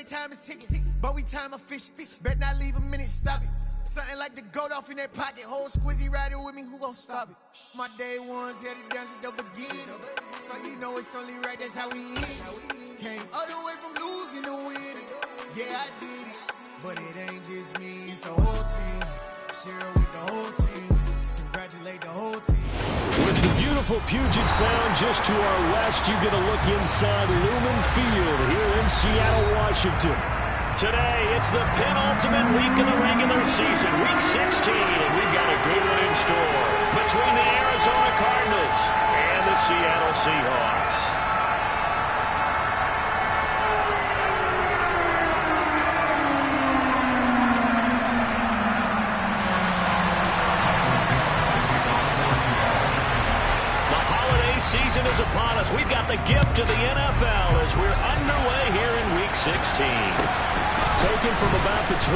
time is ticking, but we time efficient. Bet not leave a minute, stop it. Something like the goat off in that pocket. Whole squizzy riding with me, who gon' stop it? My day ones headed down to the beginning. So you know it's only right, that's how we end. Came all the way from losing to winning. Yeah, I did it, but it ain't just me, it's the whole team. Share with the whole team. Congratulate the whole team. With the beautiful Puget Sound just to our west, you get a look inside Lumen Field here in Seattle, Washington. Today, it's the penultimate week of the regular season, week 16, and we've got a good one in store between the Arizona Cardinals and the Seattle Seahawks. Season is upon us. We've got the gift of the NFL as we're underway here in Week 16. Taken from about the 12.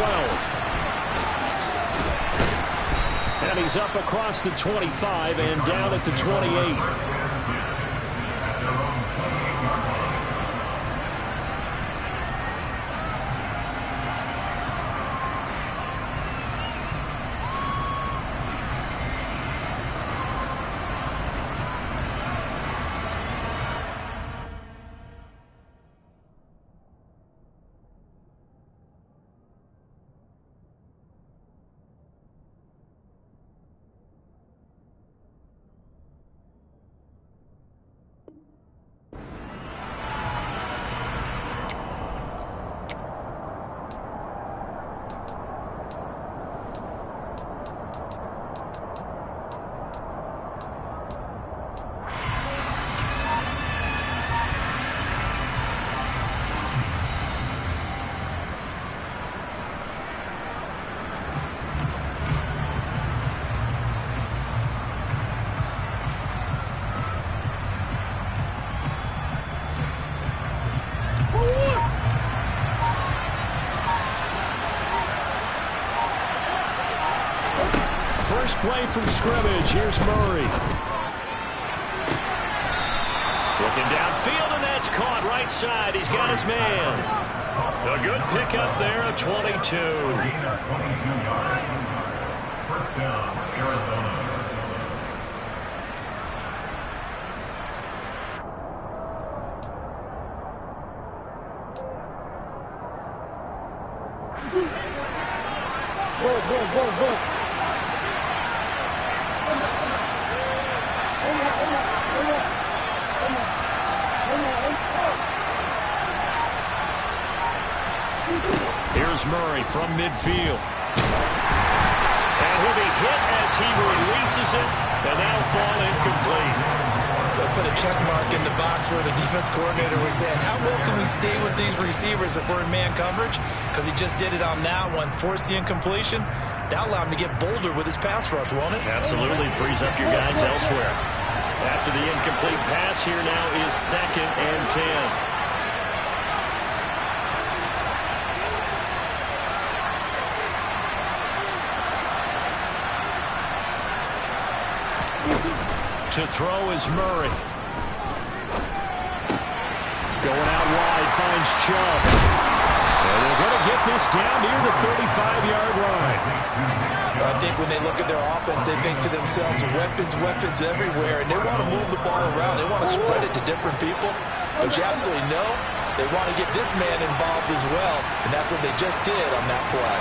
And he's up across the 25 and down at the 28. First play from scrimmage. Here's Murray. Looking downfield, and that's caught right side. He's got his man. A good pickup there, a 22. First down, Arizona. Go. Here's Murray from midfield. And he'll be hit as he releases it, and that'll fall incomplete. They'll put a check mark in the box where the defense coordinator was saying, how well can we stay with these receivers if we're in man coverage? Because he just did it on that one, forced the incompletion. That'll allow him to get bolder with his pass rush, won't it? Absolutely, frees up your guys elsewhere. After the incomplete pass, here now is 2nd and 10. To throw is Murray. Going out wide, finds Chubb. And they're going to get this down near the 35-yard line. I think when they look at their offense, they think to themselves, weapons everywhere, and they want to move the ball around. They want to spread it to different people. But you absolutely know they want to get this man involved as well, and that's what they just did on that play.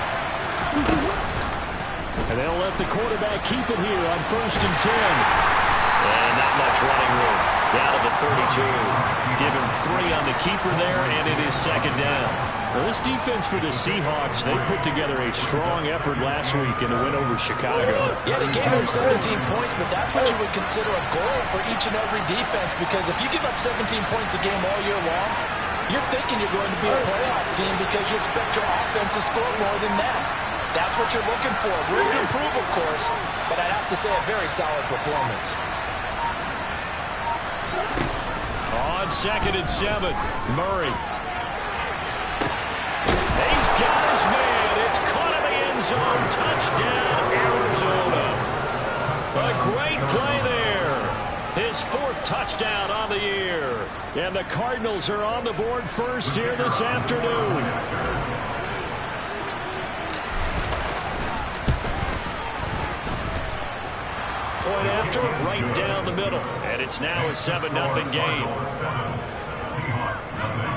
And they'll let the quarterback keep it here on 1st and 10. And not much running room. Down to the 32. Give him 3 on the keeper there, and it is 2nd down. Well, this defense for the Seahawks, they put together a strong effort last week in the win over Chicago. Yeah, they gave them 17 points, but that's what you would consider a goal for each and every defense, because if you give up 17 points a game all year long, you're thinking you're going to be a playoff team because you expect your offense to score more than that. That's what you're looking for. Room to improve, of course, but I'd have to say a very solid performance. On 2nd and 7, Murray. He's got his man. It's caught in the end zone. Touchdown, Arizona. A great play there. His 4th touchdown on the year. And the Cardinals are on the board first here this afternoon. middle. And it's now a 7-0 game. Seahawks nothing.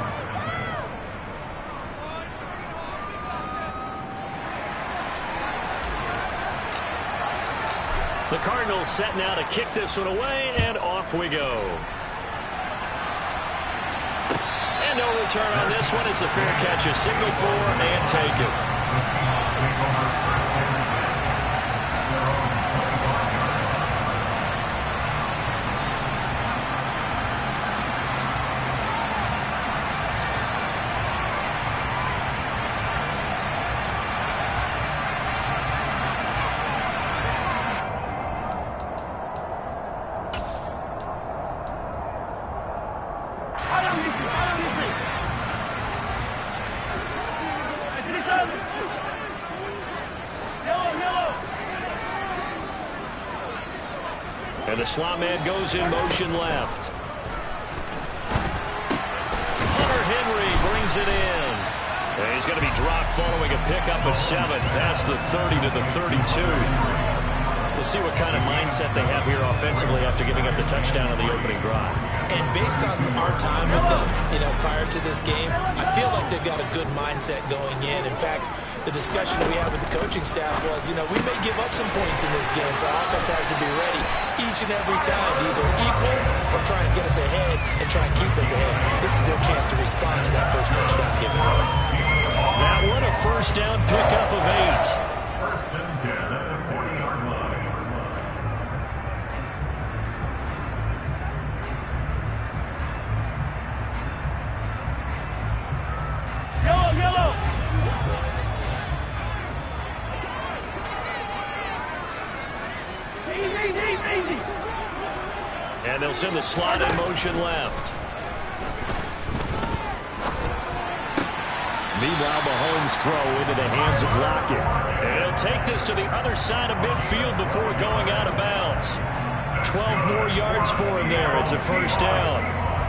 The Cardinals set now to kick this one away, and off we go. And no return on this one. It's a fair catch, a signal for, and take it. And the slot man goes in motion left. Hunter Henry brings it in. And he's going to be dropped following a pickup of 7 past the 30 to the 32. We'll see what kind of mindset they have here offensively after giving up the touchdown on the opening drive. And based on our time with them, prior to this game, I feel like they've got a good mindset going in. In fact, the discussion that we had with the coaching staff was, we may give up some points in this game, so our offense has to be ready each and every time to either equal or try and get us ahead and try and keep us ahead. This is their chance to respond to that first touchdown given up. That one, a first down pickup of 8. First and 10 at the 40-yard line. Yellow! Easy! And they'll send the slot in motion left. Meanwhile, Mahomes' throw into the hands of Lockett. And he'll take this to the other side of midfield before going out of bounds. 12 more yards for him there. It's a first down.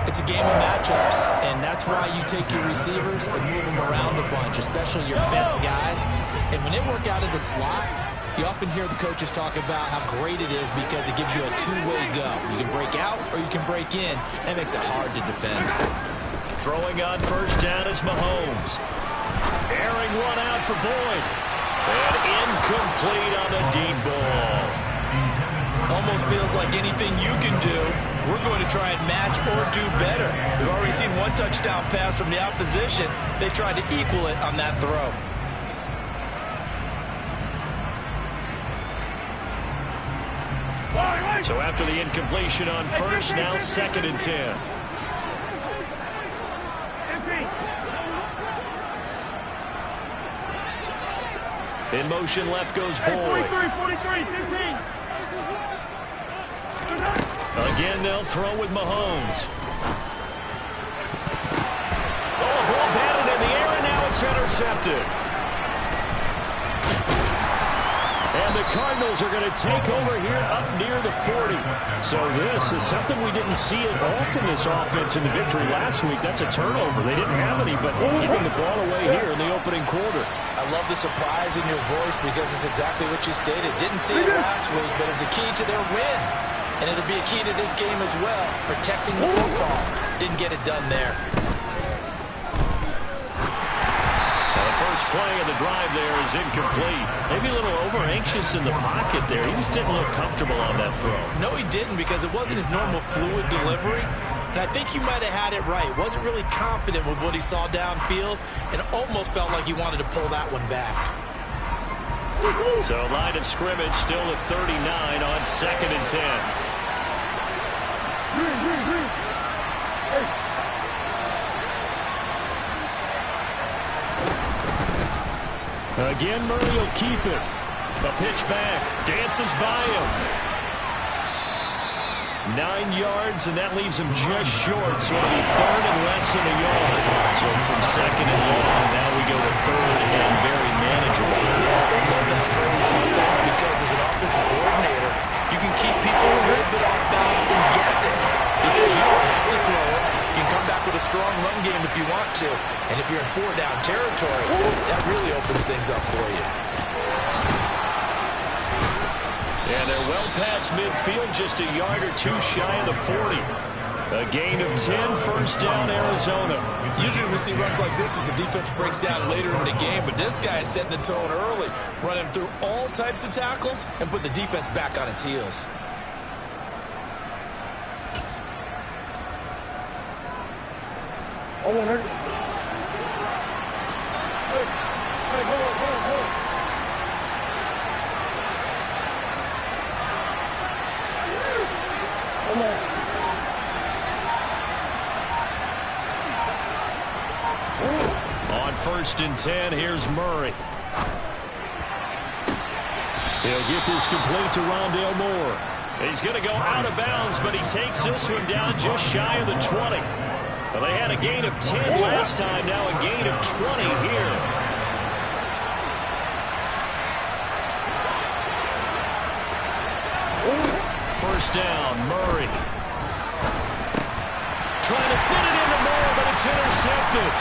It's a game of matchups, and that's why you take your receivers and move them around a bunch, especially your best guys. And when they work out of the slot, you often hear the coaches talk about how great it is because it gives you a two-way go. You can break out or you can break in. That makes it hard to defend. Throwing on first down is Mahomes. Airing one out for Boyd. And incomplete on the deep ball. Almost feels like anything you can do, we're going to try and match or do better. We've already seen one touchdown pass from the opposition. They tried to equal it on that throw. So after the incompletion on first, now 2nd and 10. In motion left goes Boyd. 43, 15. Again, they'll throw with Mahomes. Oh, ball batted in the air, and now it's intercepted. And the Cardinals are going to take over here up near the 40. So this is something we didn't see at all from this offense in the victory last week. That's a turnover. They didn't have any, but giving the ball away here in the opening quarter. I love the surprise in your voice because it's exactly what you stated. Didn't see it last week, but it was a key to their win. And it'll be a key to this game as well, protecting the football. Didn't get it done there. The first play of the drive there is incomplete. Maybe a little over-anxious in the pocket there. He just didn't look comfortable on that throw. No, he didn't because it wasn't his normal fluid delivery. And I think you might have had it right. Wasn't really confident with what he saw downfield and almost felt like he wanted to pull that one back. So line of scrimmage still at 39 on 2nd and 10. Again, Murray will keep it. A pitch back. Dances by him. 9 yards, and that leaves him just short. So it'll be 3rd and less than a yard. So from 2nd and long, now we go to 3rd and very manageable. Yeah, I love that phrase, because as an offensive coordinator, you can keep people a little bit off balance and guessing because you don't have to throw it. You can come back with a strong run game if you want to. And if you're in 4-down territory, that really opens things up for you. And they're well past midfield, just a yard or two shy of the 40. A gain of 10, first down, Arizona. Usually we see runs like this as the defense breaks down later in the game, but this guy is setting the tone early, running through all types of tackles and put the defense back on its heels. On 1st and 10, here's Murray. He'll get this complete to Rondale Moore. He's going to go out of bounds, but he takes this one down just shy of the 20. Well, they had a gain of 10 last time, now a gain of 20 here. First down, Murray. Trying to fit it into Moore, but it's intercepted.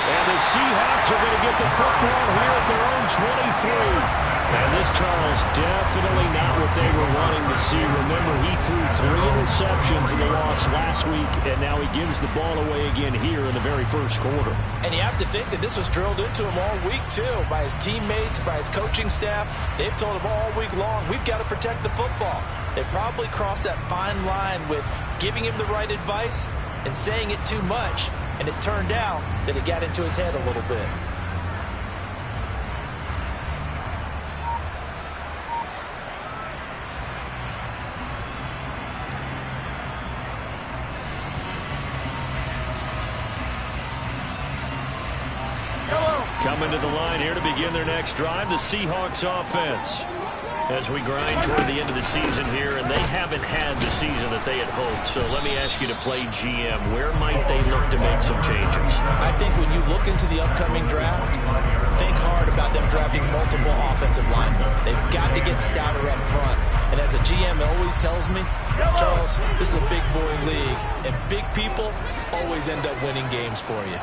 And the Seahawks are going to get the football here at their own 23. And this, Charles, definitely not what they were wanting to see. Remember, he threw 3 interceptions in the loss last week, and now he gives the ball away again here in the very first quarter. And you have to think that this was drilled into him all week, too, by his teammates, by his coaching staff. They've told him all week long, we've got to protect the football. They probably crossed that fine line with giving him the right advice and saying it too much, and it turned out that it got into his head a little bit. Coming to the line here to begin their next drive, the Seahawks offense. As we grind toward the end of the season here, and they haven't had the season that they had hoped. So let me ask you to play GM. Where might they look to make some changes? I think when you look into the upcoming draft, think hard about them drafting multiple offensive linemen. They've got to get stouter up front. And as a GM always tells me, Charles, this is a big boy league, and big people always end up winning games for you.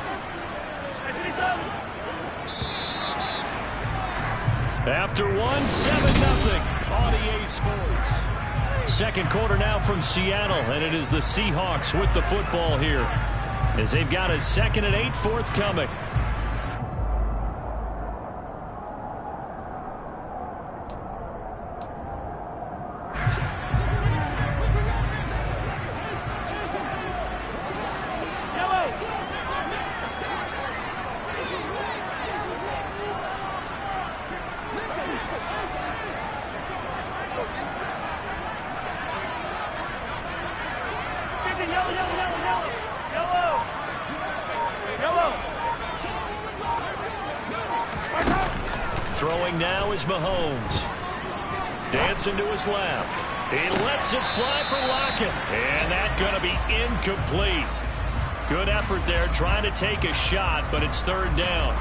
After 1, 7-0 on EA Sports. Second quarter now from Seattle, and it is the Seahawks with the football here as they've got a 2nd and 8 forthcoming. Throwing now is Mahomes. Dancing to his left. He lets it fly for Lockett. And that's going to be incomplete. Good effort there trying to take a shot, but it's 3rd down.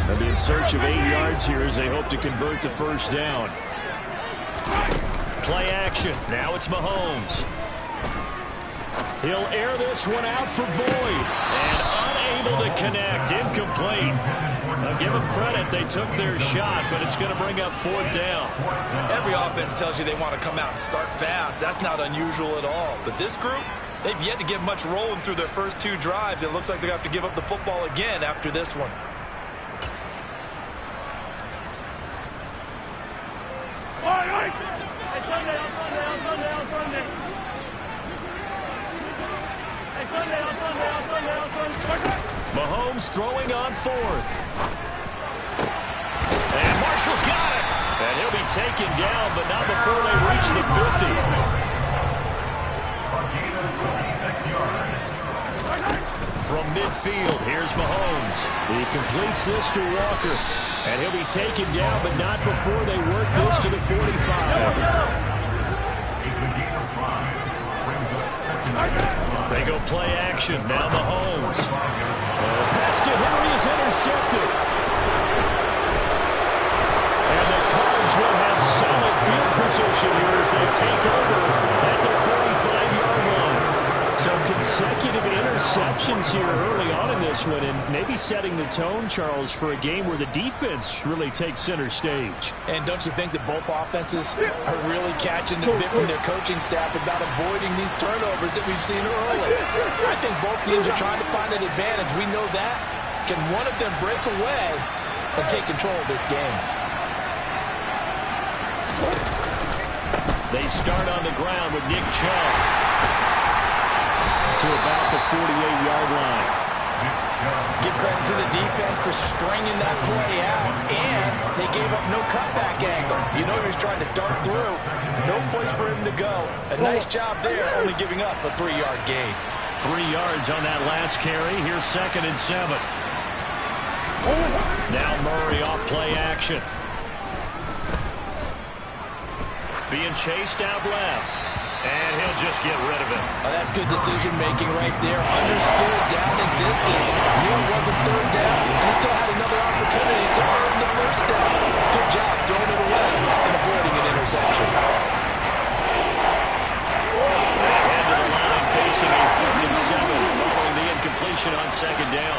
They'll be in search of 8 yards here as they hope to convert the first down. Play action. Now it's Mahomes. He'll air this one out for Boyd. And unable to connect. Incomplete. I'll give them credit. They took their shot, but it's going to bring up 4th down. Every offense tells you they want to come out and start fast. That's not unusual at all. But this group, they've yet to get much rolling through their first 2 drives. It looks like they're going to have to give up the football again after this one. Mahomes throwing on 4th. And Marshall's got it. And he'll be taken down, but not before they reach the 50. From midfield, here's Mahomes. He completes this to Walker. And he'll be taken down, but not before they work this to the 45. They go play action. Now Mahomes. Pass to Henry is intercepted. And the Cards will have solid field position here as they take over at the 45-yard line. So consecutive interceptions here early on in this one, and maybe setting the tone, Charles, for a game where the defense really takes center stage. And don't you think that both offenses are really catching the bit from their coaching staff about avoiding these turnovers that we've seen early? I think both teams are trying to find an advantage. We know that. Can one of them break away and take control of this game? They start on the ground with Nick Chubb to about the 48-yard line. Give credit to the defense for stringing that play out, and they gave up no cutback angle. You know he was trying to dart through. No place for him to go. A nice job there, only giving up a 3-yard gain. 3 yards on that last carry. Here's 2nd and 7. Now Murray off play action. Being chased out left. And he'll just get rid of it. Oh, that's good decision-making right there. Understood down and distance. Knew it wasn't 3rd down, and he still had another opportunity to earn the 1st down. Good job throwing it away and avoiding an interception. Head to the line facing a 3rd and 7 following the incompletion on 2nd down.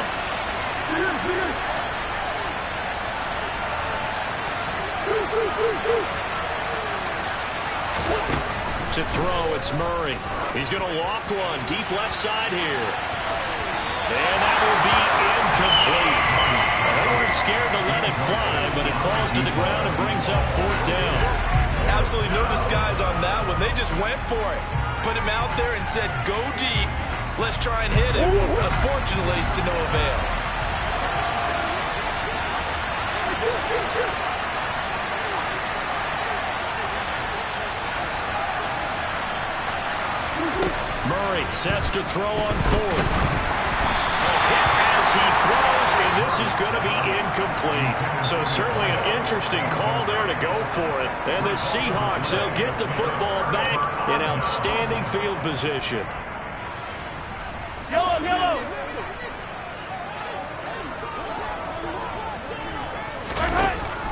To throw, it's Murray. He's going to loft one deep left side here. And that will be incomplete. They weren't scared to let it fly, but it falls to the ground and brings up 4th down. Absolutely no disguise on that one. They just went for it. Put him out there and said, go deep. Let's try and hit him. Unfortunately, to no avail. Murray sets to throw on 4th. As he throws, and this is going to be incomplete. So certainly an interesting call there to go for it. And the Seahawks, they'll get the football back in outstanding field position. Yellow, yellow.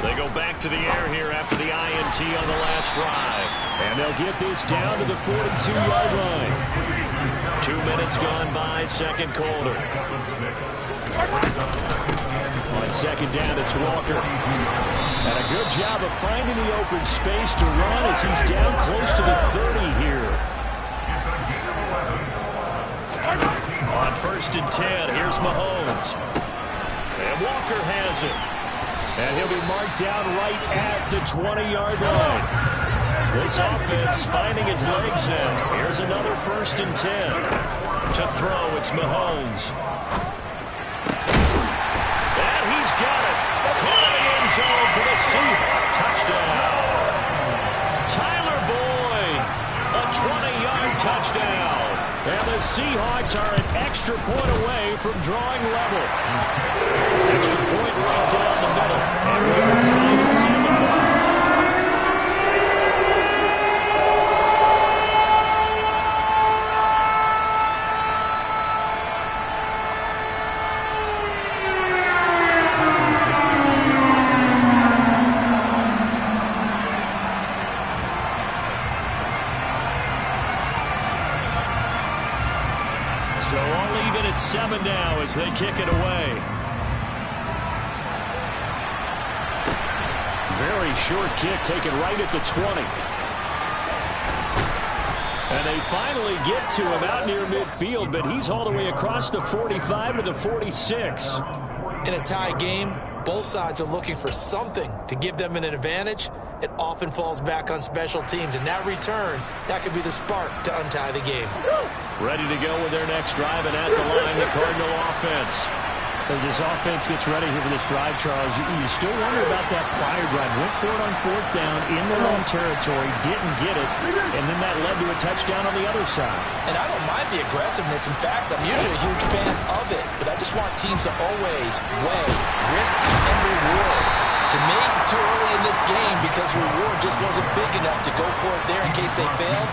They go back to the air here after the INT on the last drive. And they'll get this down to the 42-yard line. 2 minutes gone by, 2nd quarter. On 2nd down, it's Walker. And a good job of finding the open space to run as he's down close to the 30 here. On 1st and 10, here's Mahomes. And Walker has it. And he'll be marked down right at the 20-yard line. This offense finding its legs now. Here's another 1st and 10. To throw, it's Mahomes. And he's got it. Caught in the end zone for the Seahawks. Touchdown. Tyler Boyd. A 20-yard touchdown. And the Seahawks are an extra point away from drawing level. Extra point right down the middle. And we are tied at 7. So all even at 7 now as they kick it away. Very short kick taken right at the 20. And they finally get to him out near midfield, but he's all the way across the 45 to the 46. In a tie game, both sides are looking for something to give them an advantage. It often falls back on special teams, and that return, that could be the spark to untie the game. Ready to go with their next drive, and at the line, the Cardinal offense. As this offense gets ready here for this drive, Charles, you still wonder about that prior drive. Went for it on 4th down in their own territory, didn't get it, and then that led to a touchdown on the other side. And I don't mind the aggressiveness. In fact, I'm usually a huge fan of it, but I just want teams to always weigh risk and reward. To me, too early in this game because the reward just wasn't big enough to go for it there in case they failed.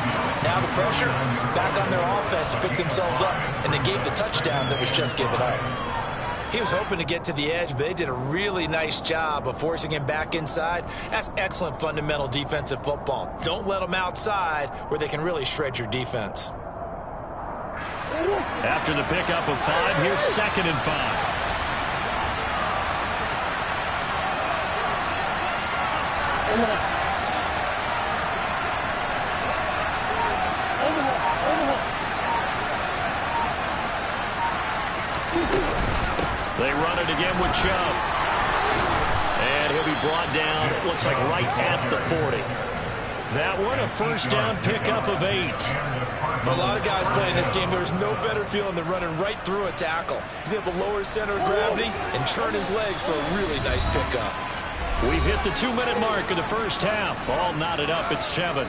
Now the pressure back on their offense to pick themselves up and negate the touchdown that was just given up. He was hoping to get to the edge, but they did a really nice job of forcing him back inside. That's excellent fundamental defensive football. Don't let them outside where they can really shred your defense. After the pickup of 5, here's 2nd and 5. They run it again with Chubb. And he'll be brought down, it looks like right at the 40. That one, a first down pickup of 8. For a lot of guys playing this game, there's no better feeling than running right through a tackle. He's able to lower his center of gravity and churn his legs for a really nice pickup. We've hit the 2-minute mark of the first half. All knotted up at 7.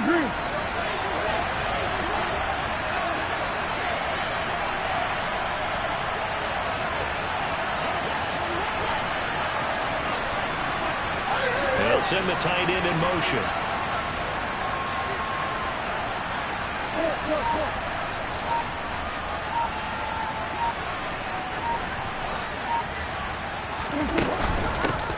Green. They'll send the tight end in motion.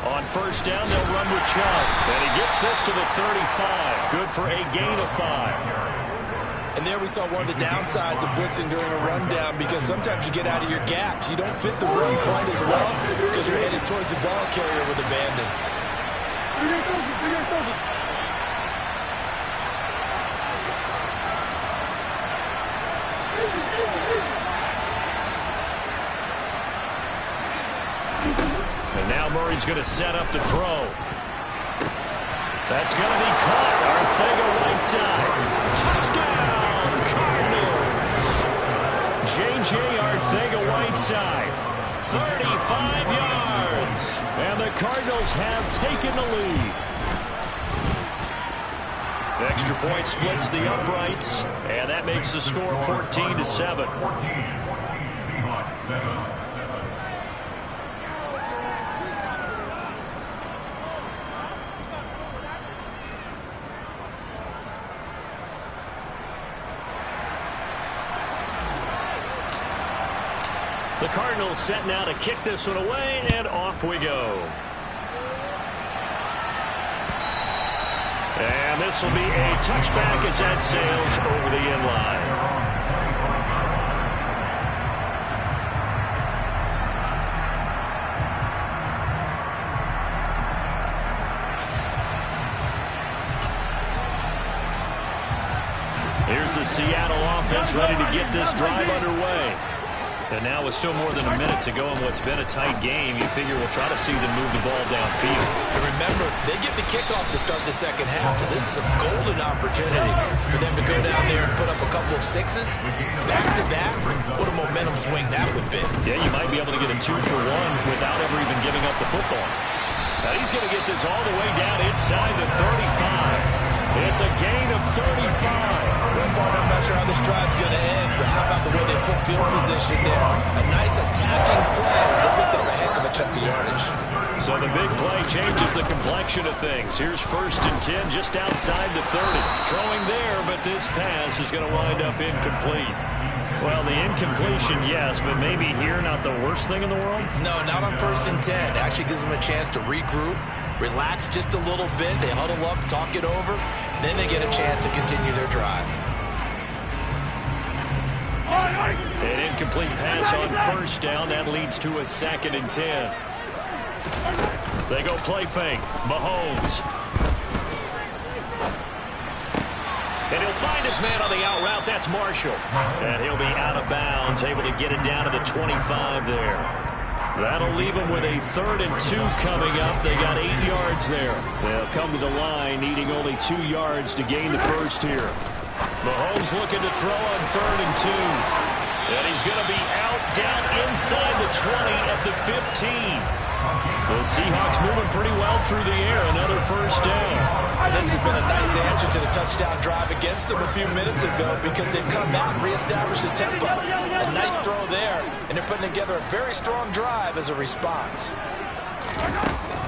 On first down, they'll run with Chubb. And he gets this to the 35. Good for a gain of 5. And there we saw one of the downsides of blitzing during a rundown, because sometimes you get out of your gaps. You don't fit the run quite as well because you're headed towards the ball carrier with abandon. And now Murray's going to set up to throw. That's going to be caught. Arcega-Whiteside. Touchdown, Cardinals. J.J. Arcega-Whiteside. 35 yards. And the Cardinals have taken the lead. The extra point splits the uprights. And that makes the score 14-7. 14, Seahawks 7. The Cardinals set now to kick this one away, and off we go. And this will be a touchback as that sails over the end line. Here's the Seattle offense ready to get this drive underway. And now with still more than a minute to go in what's been a tight game, you figure we'll try to see them move the ball downfield. And remember, they get the kickoff to start the second half, so this is a golden opportunity for them to go down there and put up a couple of sixes. Back-to-back, what a momentum swing that would be. Yeah, you might be able to get a 2-for-1 without ever even giving up the football. Now he's going to get this all the way down inside the 35. It's a gain of 35. Well, partner, I'm not sure how this drive's going to end, but how about the way they flip field position there? A nice attacking play. They picked up a heck of a chunk of yardage. So the big play changes the complexion of things. Here's 1st and 10 just outside the 30. Throwing there, but this pass is going to wind up incomplete. Well, the incompletion, yes, but maybe here not the worst thing in the world? No, not on 1st and 10. Actually gives them a chance to regroup, relax just a little bit. They huddle up, talk it over. Then they get a chance to continue their drive. An incomplete pass on 1st down. That leads to a 2nd and 10. They go play fake. Mahomes. And he'll find his man on the out route. That's Marshall. And he'll be out of bounds, able to get it down to the 25 there. That'll leave them with a 3rd and 2 coming up. They got 8 yards there. They'll come to the line, needing only 2 yards to gain the first here. Mahomes looking to throw on 3rd and 2. And he's going to be out down inside the 20 at the 15. The Seahawks moving pretty well through the air. Another 1st down. This has been a nice answer to the touchdown drive against them a few minutes ago, because they've come out and reestablished the tempo. A nice throw there, and they're putting together a very strong drive as a response.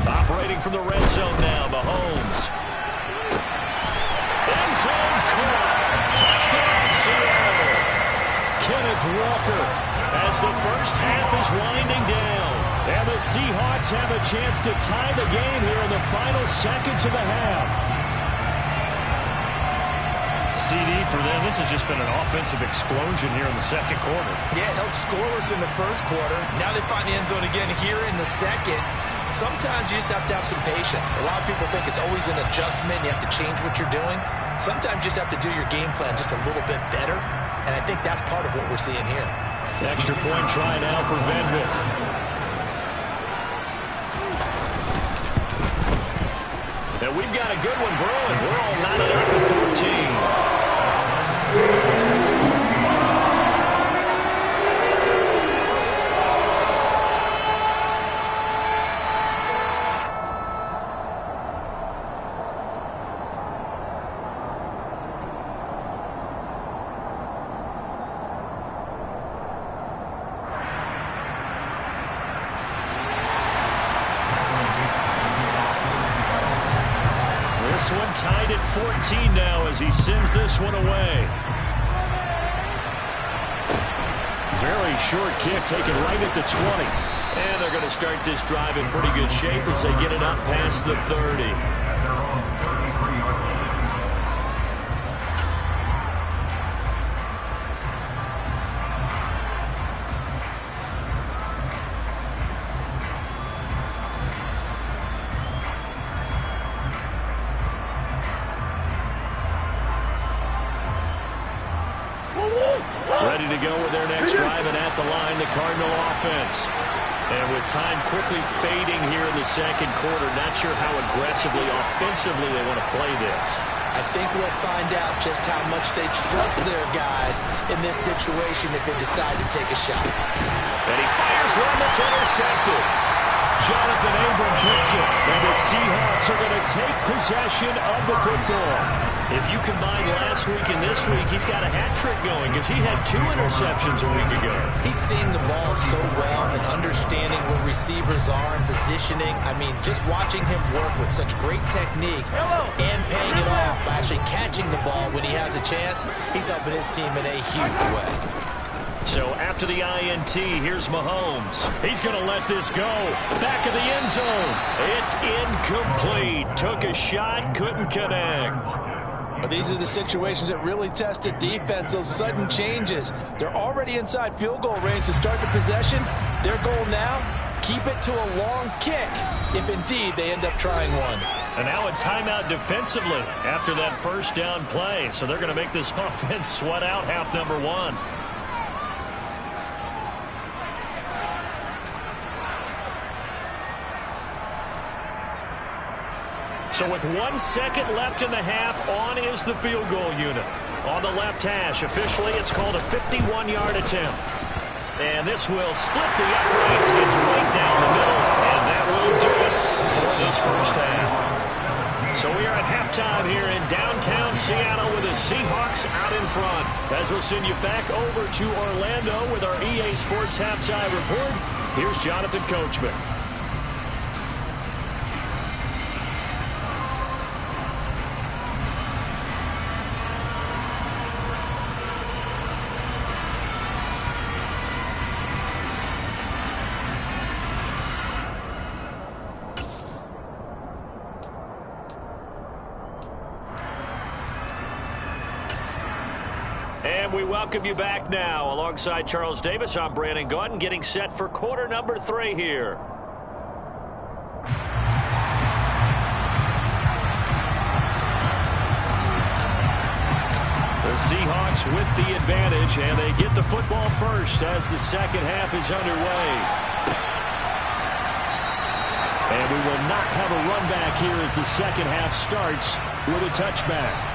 Operating from the red zone now, Mahomes. End zone caught. Touchdown, Seattle. Kenneth Walker as the first half is winding down. And the Seahawks have a chance to tie the game here in the final seconds of the half. CD for them, this has just been an offensive explosion here in the second quarter. Yeah, held scoreless in the first quarter. Now they find the end zone again here in the second. Sometimes you just have to have some patience. A lot of people think it's always an adjustment. You have to change what you're doing. Sometimes you just have to do your game plan just a little bit better. And I think that's part of what we're seeing here. Extra point try now for Venvik. And we've got a good one brewing. We're all knotted up at 14. This one tied at 14 now as he sends this one away. Very short kick taken right at the 20. And they're going to start this drive in pretty good shape as they get it up past the 30. Ready to go with their next drive, and at the line, the Cardinal offense. And with time quickly fading here in the second quarter, not sure how aggressively, offensively they want to play this. I think we'll find out just how much they trust their guys in this situation if they decide to take a shot. And he fires one that's intercepted. Jonathan Abram hits it, and the Seahawks are going to take possession of the football. If you combine last week and this week, he's got a hat trick going because he had 2 interceptions a week ago. He's seeing the ball so well and understanding where receivers are and positioning. I mean, just watching him work with such great technique and paying it off by actually catching the ball when he has a chance, he's helping his team in a huge way. So after the INT, here's Mahomes. He's going to let this go. Back of the end zone. It's incomplete. Took a shot, couldn't connect. Well, these are the situations that really test a defense, those sudden changes. They're already inside field goal range to start the possession. Their goal now, keep it to a long kick, if indeed they end up trying one. And now a timeout defensively after that first down play. So they're going to make this offense sweat out half number 1. So with 1 second left in the half, on is the field goal unit. On the left hash, officially it's called a 51-yard attempt. And this will split the uprights. It's right down the middle, and that will do it for this first half. So we are at halftime here in downtown Seattle with the Seahawks out in front. As we'll send you back over to Orlando with our EA Sports Halftime Report, here's Jonathan Coachman. And we welcome you back now. Alongside Charles Davis, I'm Brandon Gaudin, getting set for quarter number 3 here. The Seahawks with the advantage, and they get the football first as the second half is underway. And we will not have a run back here as the second half starts with a touchback.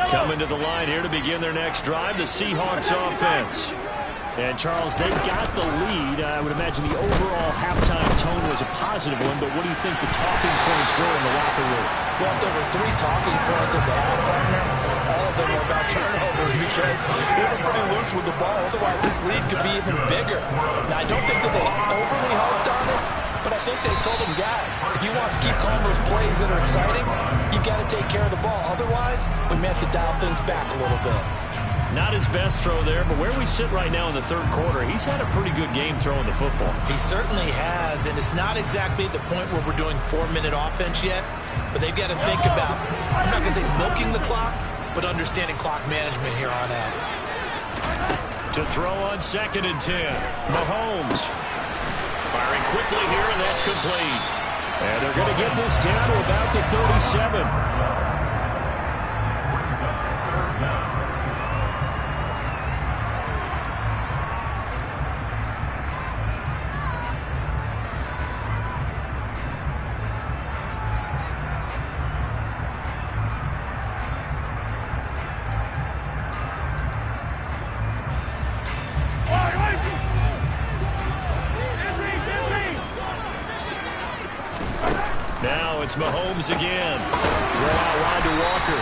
Coming to the line here to begin their next drive, the Seahawks offense. And, Charles, they've got the lead. I would imagine the overall halftime tone was a positive one, but what do you think the talking points were in the locker room? Well, there were 3 talking points at the half, partner. All of them are about turnovers because they were pretty loose with the ball. Otherwise, this lead could be even bigger. Now, I don't think that they overly harped on it, but I think they told them, guys, if you want to keep calling those plays that are exciting, you've got to take care of the ball. Otherwise, we may have to dial things back a little bit. Not his best throw there, but where we sit right now in the third quarter, he's had a pretty good game throwing the football. He certainly has, and it's not exactly the point where we're doing 4-minute offense yet, but they've got to think about, I'm not going to say milking the clock, but understanding clock management here on out. To throw on 2nd and 10, Mahomes. Firing quickly here, and that's complete. And they're going to get this down to about the 37. It's Mahomes again. Throw out wide to Walker.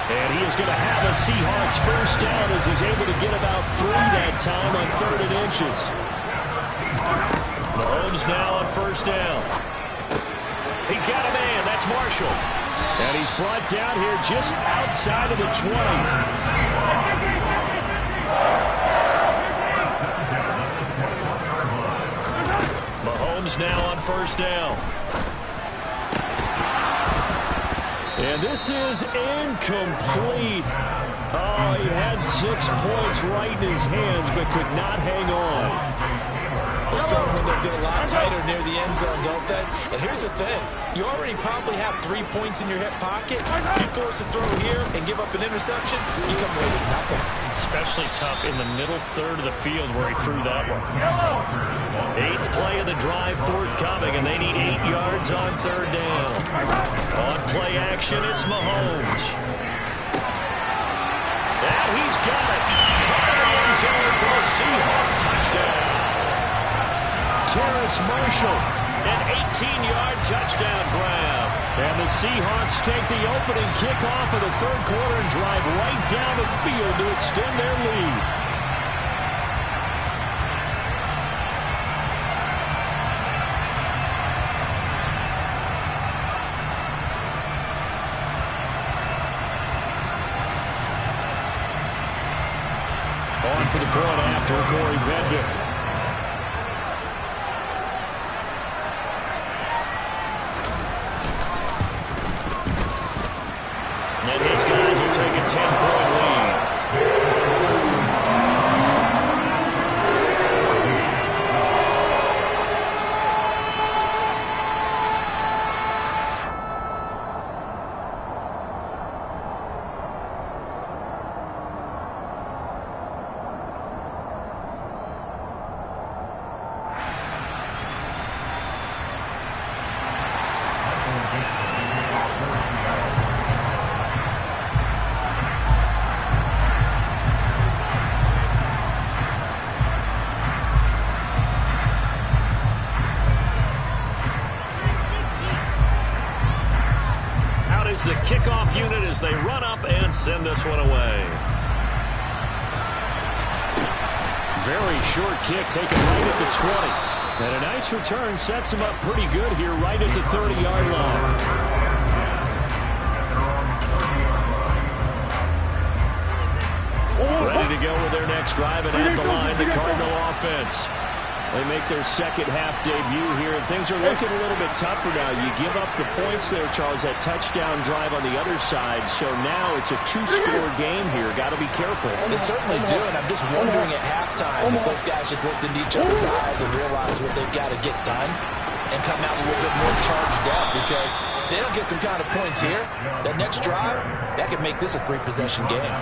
And he is going to have a Seahawks first down as he's able to get about 3 that time on 3rd and inches. Mahomes now on first down. He's got a man. That's Marshall. And he's brought down here just outside of the 20. Mahomes now on first down. And this is incomplete. Oh, he had 6 points right in his hands, but could not hang on. Those strong windows get a lot tighter near the end zone, don't they? And here's the thing. You already probably have 3 points in your hip pocket. You force a throw here and give up an interception, you come away with nothing. Especially tough in the middle third of the field where he threw that one. 8th play of the drive forthcoming, and they need 8 yards on 3rd down. On play action, it's Mahomes. And he's got it. Caught in the end zone for a Seahawks touchdown. Terrace Marshall, an 18-yard touchdown grab. And the Seahawks take the opening kickoff of the third quarter and drive right down the field to extend their lead. On for the point after Corey Vedvik. And his guys will take a 10-point lead. The kickoff unit as they run up and send this one away. Very short kick taken right at the 20. And a nice return sets him up pretty good here right at the 30-yard line. Ready to go with their next drive, and at the line, the Cardinal offense. They make their second-half debut here, and things are looking a little bit tougher now. You give up the points there, Charles, that touchdown drive on the other side. So now it's a 2-score game here. Got to be careful. They certainly do, and I'm just wondering at halftime if those guys just looked into each other's eyes and realized what they've got to get done and come out a little bit more charged up, because if they don't get some kind of points here, that next drive, that could make this a 3-possession game.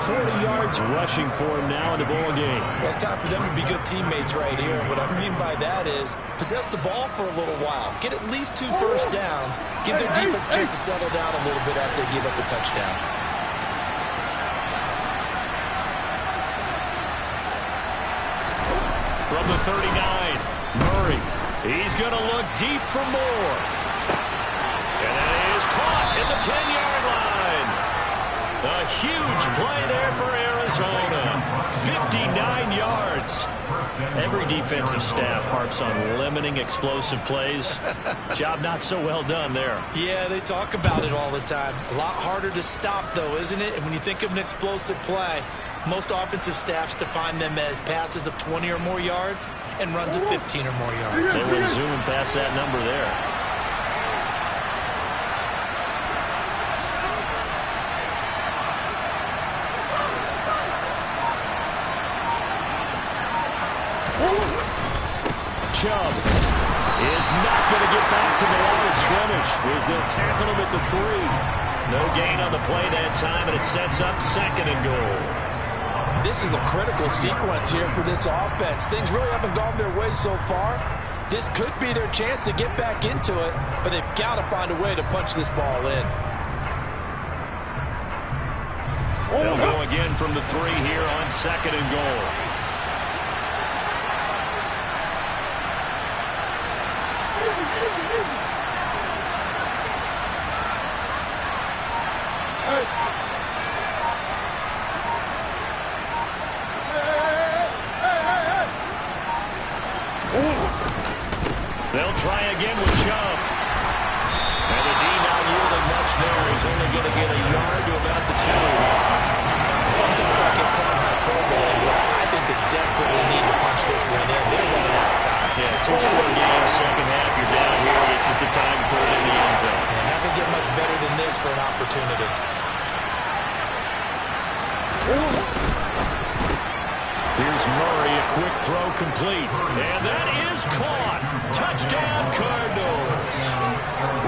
40 yards rushing for him now in the ball game. Well, it's time for them to be good teammates right here. And what I mean by that is possess the ball for a little while. Get at least 2 first downs. Give their defense a chance to settle down a little bit after they give up a touchdown. From the 39, Murray. He's going to look deep for more. And that is caught at the 10-yard line. A huge play there for Arizona. 59 yards. Every defensive staff harps on limiting explosive plays. Job not so well done there. Yeah, they talk about it all the time. A lot harder to stop, though, isn't it? And when you think of an explosive play, most offensive staffs define them as passes of 20 or more yards and runs of 15 or more yards. They were zooming past that number there. Chubb is not going to get back to the line of scrimmage as they'll tackle him at the 3. No gain on the play that time, and it sets up 2nd and goal. This is a critical sequence here for this offense. Things really haven't gone their way so far. This could be their chance to get back into it, but they've got to find a way to punch this ball in. They'll go again from the 3 here on 2nd and goal. They'll try again with Chubb. And the D not yielding much there. He's only going to get a yard to about the 2. Sometimes I get caught in hyperbole, but I think they desperately need to punch this one in. They're running out of time. Yeah, 2-score game, second half. You're down here. This is the time to put it in the end zone. And nothing get much better than this for an opportunity. Here's Murray, a quick throw complete. And that is caught. Touchdown, Cardinals.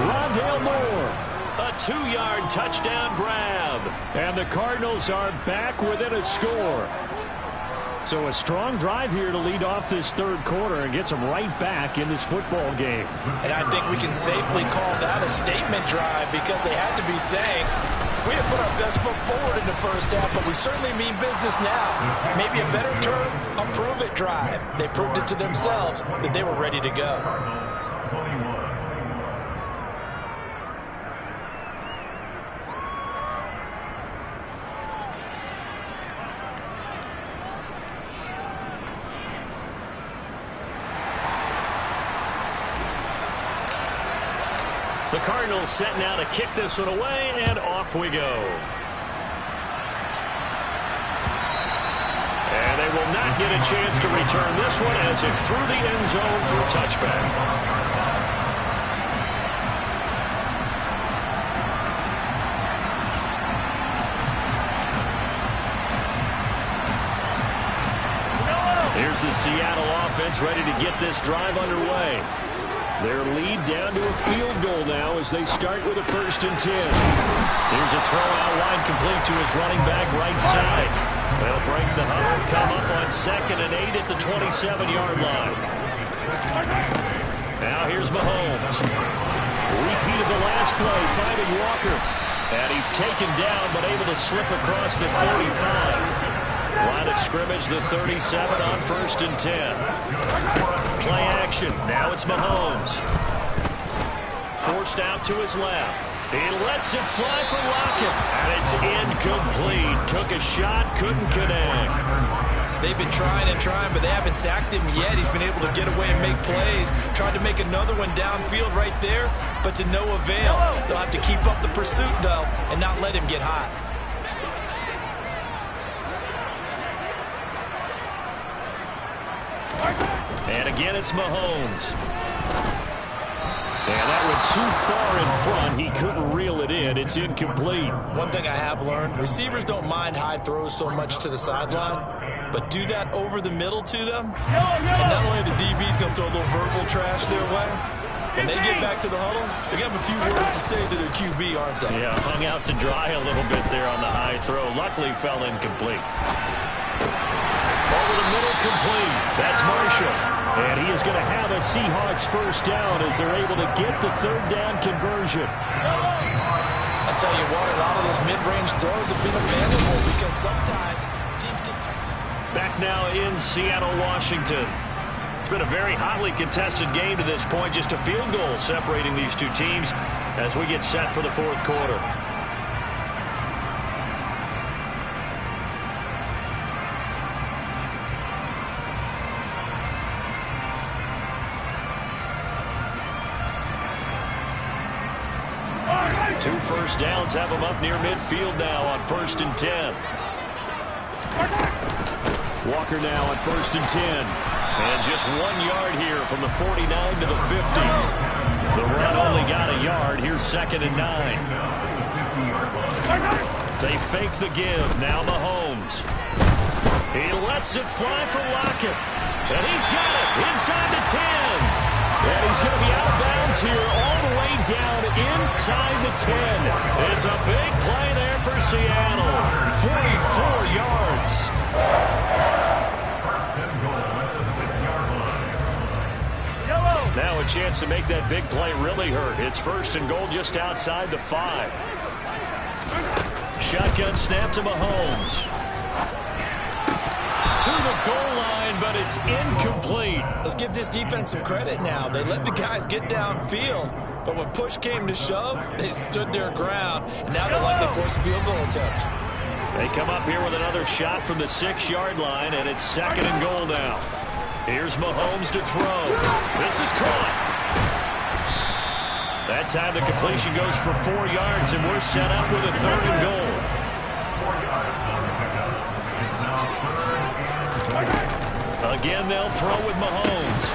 Rondale Moore, a 2-yard touchdown grab. And the Cardinals are back within a score. So a strong drive here to lead off this 3rd quarter and gets them right back in this football game. And I think we can safely call that a statement drive because they had to be saying, we have put our best foot forward in the first half, but we certainly mean business now. Maybe a better term, a prove-it drive. They proved it to themselves that they were ready to go. The Cardinals set now to kick this one away, and off we go. And they will not get a chance to return this one as it's through the end zone for a touchback. Here's the Seattle offense ready to get this drive underway. Their lead down to a field goal now as they start with a 1st and 10. Here's a throw out wide complete to his running back right side. They'll break the huddle, come up on 2nd and 8 at the 27-yard line. Now here's Mahomes. Repeat of the last play, finding Walker. And he's taken down but able to slip across the 35. Line of scrimmage, the 37 on 1st and 10. Play action. Now it's Mahomes. Forced out to his left. He lets it fly for Lockett. And it's incomplete. Took a shot, couldn't connect. They've been trying and trying, but they haven't sacked him yet. He's been able to get away and make plays. Tried to make another one downfield right there, but to no avail. They'll have to keep up the pursuit, though, and not let him get hot. And again, it's Mahomes. And that went too far in front. He couldn't reel it in. It's incomplete. One thing I have learned, receivers don't mind high throws so much to the sideline, but do that over the middle to them, and not only are the DBs going to throw a little verbal trash their way, when they get back to the huddle, they're going to have a few words to say to their QB, aren't they? Yeah, hung out to dry a little bit there on the high throw. Luckily, fell incomplete. Over the middle, complete. That's Marshall. And he is going to have a Seahawks 1st down as they're able to get the 3rd down conversion. I'll tell you what, a lot of those mid-range throws have been available because sometimes teams get... Back now in Seattle, Washington. It's been a very hotly contested game to this point. Just a field goal separating these two teams as we get set for the 4th quarter. 2 first downs have them up near midfield now on 1st and 10. Walker now on 1st and 10. And just 1 yard here from the 49 to the 50. The run only got a yard. Here's 2nd and 9. They fake the give. Now Mahomes. He lets it fly for Lockett. And he's got it inside the 10. And he's going to be out of bounds here all the way down inside the 10. It's a big play there for Seattle. 44 yards. First and goal at the 6-yard line. Now a chance to make that big play really hurt. It's 1st and goal just outside the 5. Shotgun snap to Mahomes. To the goal line, but it's incomplete. Let's give this defense some credit now. They let the guys get downfield, but when push came to shove, they stood their ground, and now they'll likely force a field goal attempt. They come up here with another shot from the 6-yard line, and it's 2nd and goal now. Here's Mahomes to throw. This is caught. That time the completion goes for 4 yards, and we're set up with a 3rd and goal. 4 yards on the pickup. It's now 3rd and 10. Again, they'll throw with Mahomes.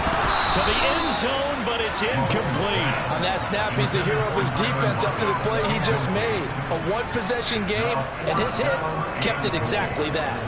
To the end zone, but it's incomplete. On that snap, he's the hero of his defense up to the play he just made. A one-possession game, and his hit kept it exactly that.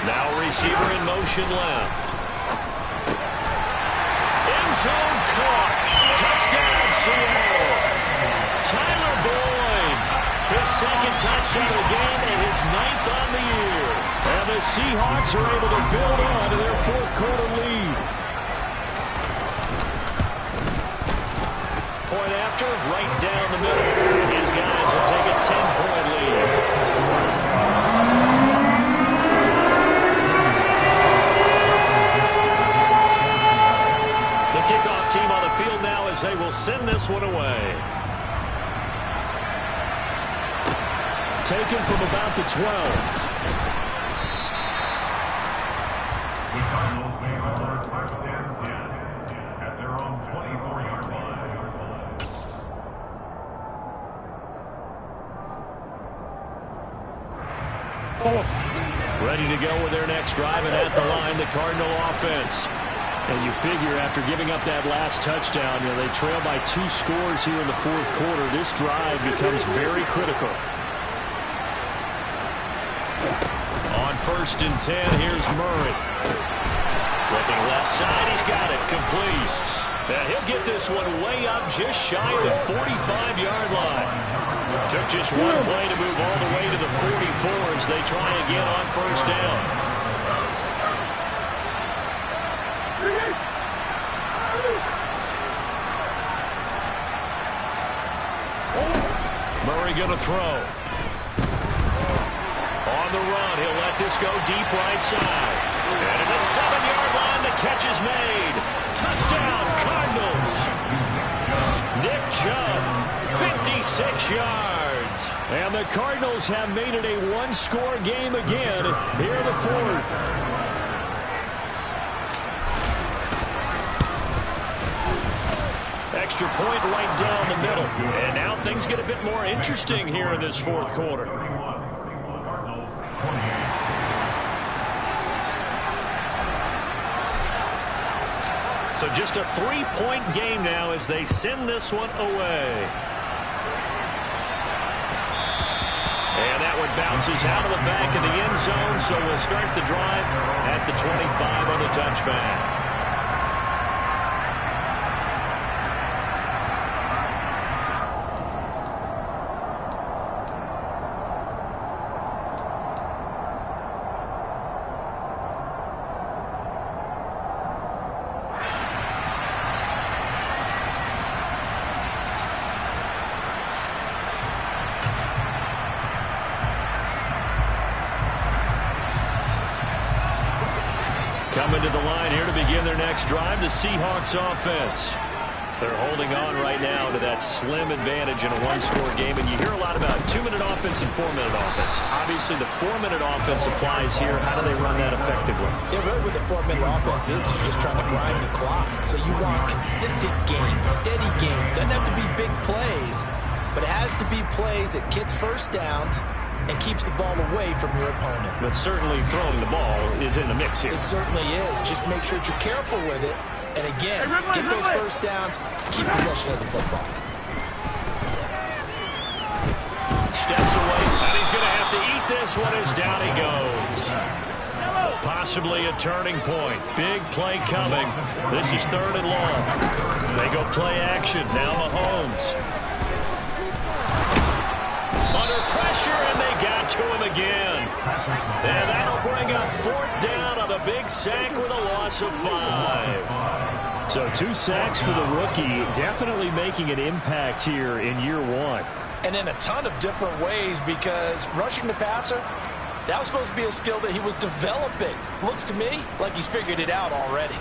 Now receiver in motion left. End zone caught. Touchdown Seattle. Tyler Boyd. His 2nd touchdown of the game and his 9th on the year. And the Seahawks are able to build on to their 4th quarter lead. Point after, right down the middle. His guys will take a 10-point lead. Kickoff team on the field now as they will send this one away. Taken from about the 12. The Cardinals may run 1st and 10 at their own 24-yard line. Ready to go with their next drive, and at the line, the Cardinal offense. And you figure after giving up that last touchdown, they trail by 2 scores here in the 4th quarter. This drive becomes very critical. On 1st and 10, here's Murray. Looking left side, he's got it, complete. Now he'll get this one way up just shy of the 45-yard line. Took just one play to move all the way to the 44 as they try again on 1st down. Murray going to throw. On the run, he'll let this go deep right side. And at the 7-yard line, the catch is made. Touchdown, Cardinals. Nick Chubb, 56 yards. And the Cardinals have made it a one-score game again here in the 4th. Extra point right down the middle. And now things get a bit more interesting here in this 4th quarter. So just a 3-point game now as they send this one away. And that one bounces out of the back of the end zone, so we'll start the drive at the 25 on the touchback. Coming to the line here to begin their next drive, the Seahawks offense. They're holding on right now to that slim advantage in a one-score game, and you hear a lot about 2-minute offense and 4-minute offense. Obviously, the 4-minute offense applies here. How do they run that effectively? Yeah, really what the 4-minute offense is you're just trying to grind the clock. So you want consistent gains, steady gains. Doesn't have to be big plays, but it has to be plays that gets first downs and keeps the ball away from your opponent. But certainly throwing the ball is in the mix here. It certainly is. Just make sure that you're careful with it. And again, get those first downs, keep possession of the football. Steps away, and he's going to have to eat this one as down he goes. Possibly a turning point. Big play coming. This is 3rd and long. They go play action. Now Mahomes. Under pressure, and they got to him again. And that'll bring up 4th down on the big sack with a loss of 5. So 2 sacks for the rookie, definitely making an impact here in year 1. And in a ton of different ways, because rushing the passer, that was supposed to be a skill that he was developing. Looks to me like he's figured it out already.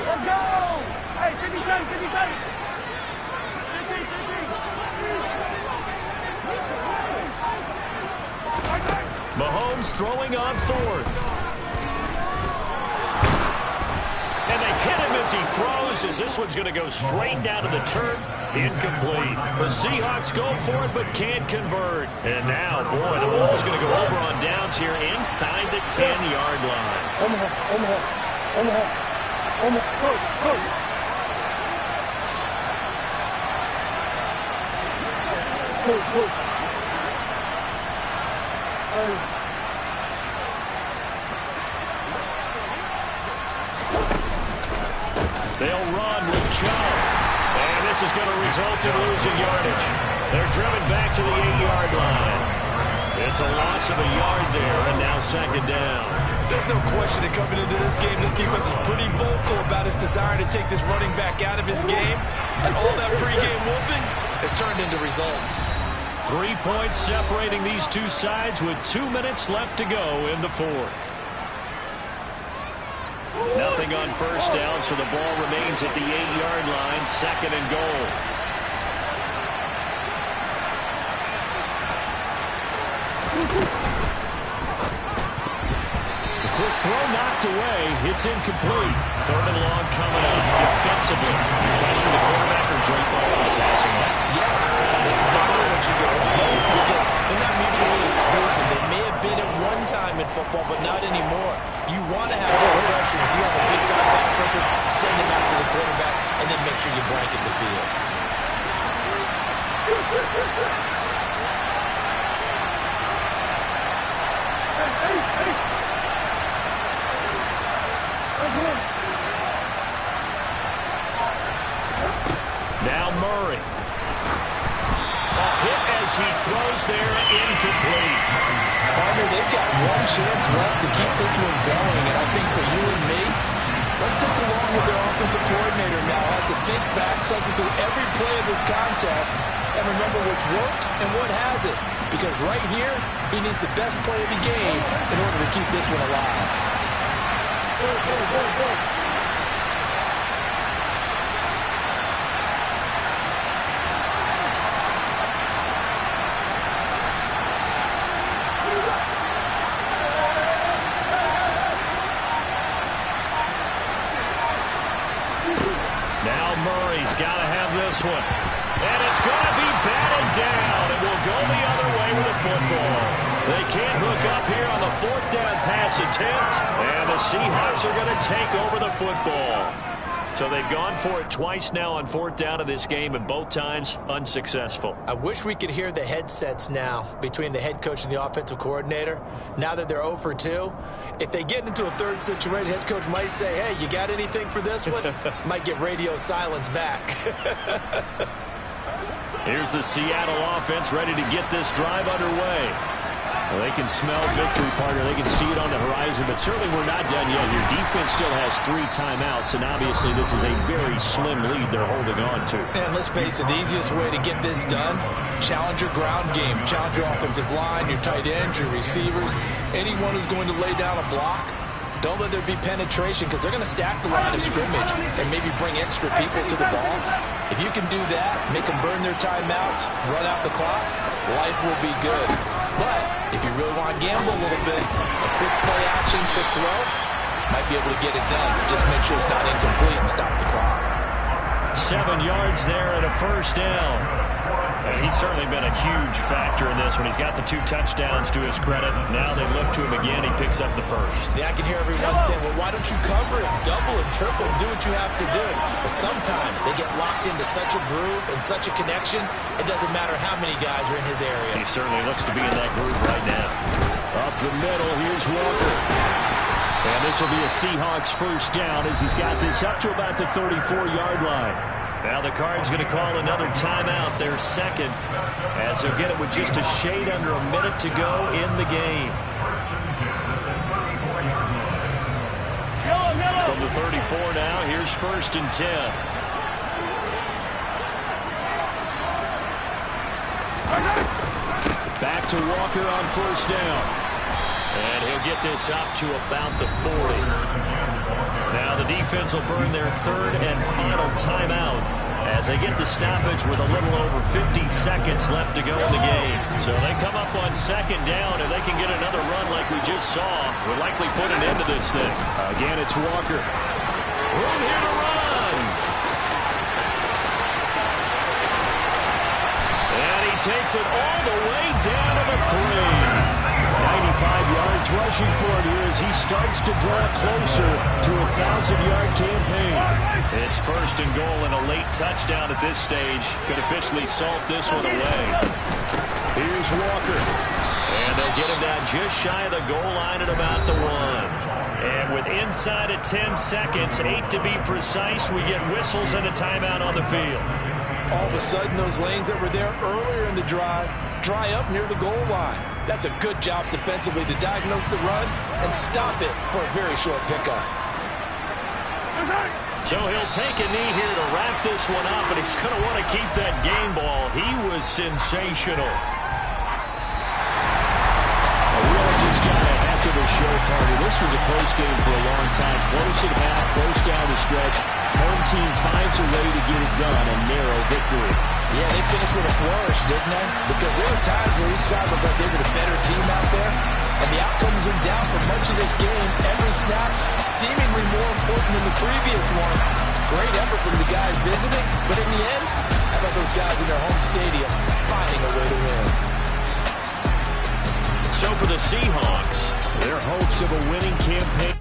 Let's go! Hey, 50 seconds, 50 seconds! Mahomes throwing on 4th. And they hit him as he throws, as this one's going to go straight down to the turf. Incomplete. The Seahawks go for it, but can't convert. And now, boy, the ball's going to go over on downs here inside the 10-yard line. They'll run with Chubb. And this is going to result in losing yardage. They're driven back to the 8-yard line. It's a loss of a yard there, and now 2nd down. There's no question that coming into this game, this defense is pretty vocal about its desire to take this running back out of his game. And all that pregame whooping has turned into results. 3 points separating these two sides with 2 minutes left to go in the 4th. Nothing on first down, so the ball remains at the 8-yard line, 2nd and goal. The quick throw knocked away. It's incomplete. 3rd and long coming up. Defensively, you pressure the quarterback or drape ball on the passing line. Yes, this is exactly what you do. It's both, because they're not mutually exclusive. They may have been at one time in football, but not anymore. You want to have that pressure. If you have a big-time pass rusher, send him after the quarterback, and then make sure you blanket the field. Now Murray. A hit as he throws there, incomplete. Partner, they've got one chance left to keep this one going, and I think for you and me, let's think along with their offensive coordinator now. Has to think back, cycle through every play of this contest, and remember what's worked and what hasn't. Because right here, he needs the best play of the game in order to keep this one alive. Now Murray's got to have this one. And it's going to be batted down. It will go the other way with the football. They can't hook up here on the 4th down pass attempt. And the Seahawks are going to take over the football. So they've gone for it twice now on 4th down of this game, and both times unsuccessful. I wish we could hear the headsets now between the head coach and the offensive coordinator. Now that they're 0 for 2, if they get into a third situation, head coach might say, hey, you got anything for this one? Might get radio silence back. Here's the Seattle offense ready to get this drive underway. Well, they can smell victory, partner. They can see it on the horizon, but certainly we're not done yet. Your defense still has 3 timeouts, and obviously this is a very slim lead they're holding on to. And let's face it, the easiest way to get this done, challenge your ground game. Challenge your offensive line, your tight ends, your receivers, anyone who's going to lay down a block. Don't let there be penetration because they're going to stack the line of scrimmage and maybe bring extra people to the ball. If you can do that, make them burn their timeouts, run out the clock, life will be good. But if you really want to gamble a little bit, a quick play action, quick throw, might be able to get it done. Just make sure it's not incomplete and stop the clock. 7 yards there and a first down. And he's certainly been a huge factor in this one. He's got the 2 touchdowns to his credit. Now they look to him again. He picks up the first. Yeah, I can hear everyone saying, well, why don't you cover it, double and triple, do what you have to do. But sometimes they get locked into such a groove and such a connection, it doesn't matter how many guys are in his area. He certainly looks to be in that groove right now. Up the middle, here's Walker. And this will be a Seahawks first down as he's got this up to about the 34-yard line. Now the Cards going to call another timeout, their second, as they'll get it with just a shade under a minute to go in the game. From the 34 now, here's 1st and 10. Back to Walker on first down. And he'll get this up to about the 40. Now the defense will burn their 3rd and final timeout as they get the stoppage with a little over 50 seconds left to go in the game. So they come up on 2nd down, and they can get another run like we just saw. We'll likely put an end to this thing. Again, it's Walker. Room here to run. And he takes it all the way down to the 3. 95 yards rushing for him here as he starts to draw closer to a 1,000-yard campaign. It's 1st and goal and a late touchdown at this stage. Could officially salt this one away. Here's Walker. And they'll get him down just shy of the goal line at about the 1. And with inside of 10 seconds, 8 to be precise, we get whistles and a timeout on the field. All of a sudden, those lanes that were there earlier in the drive dry up near the goal line. That's a good job defensively to diagnose the run and stop it for a very short pickup. So he'll take a knee here to wrap this one up, and he's going to want to keep that game ball. He was sensational. We are just got a heck of a show, partner. This was a close game for a long time. Close at half, close down the stretch. Home team finds a way to get it done, a narrow victory. Yeah, they finished with a flourish, didn't they? Because there were times where each side looked like they were the better team out there. And the outcomes are down for much of this game. Every snap seemingly more important than the previous one. Great effort from the guys visiting. But in the end, how about those guys in their home stadium finding a way to win? So for the Seahawks, their hopes of a winning campaign.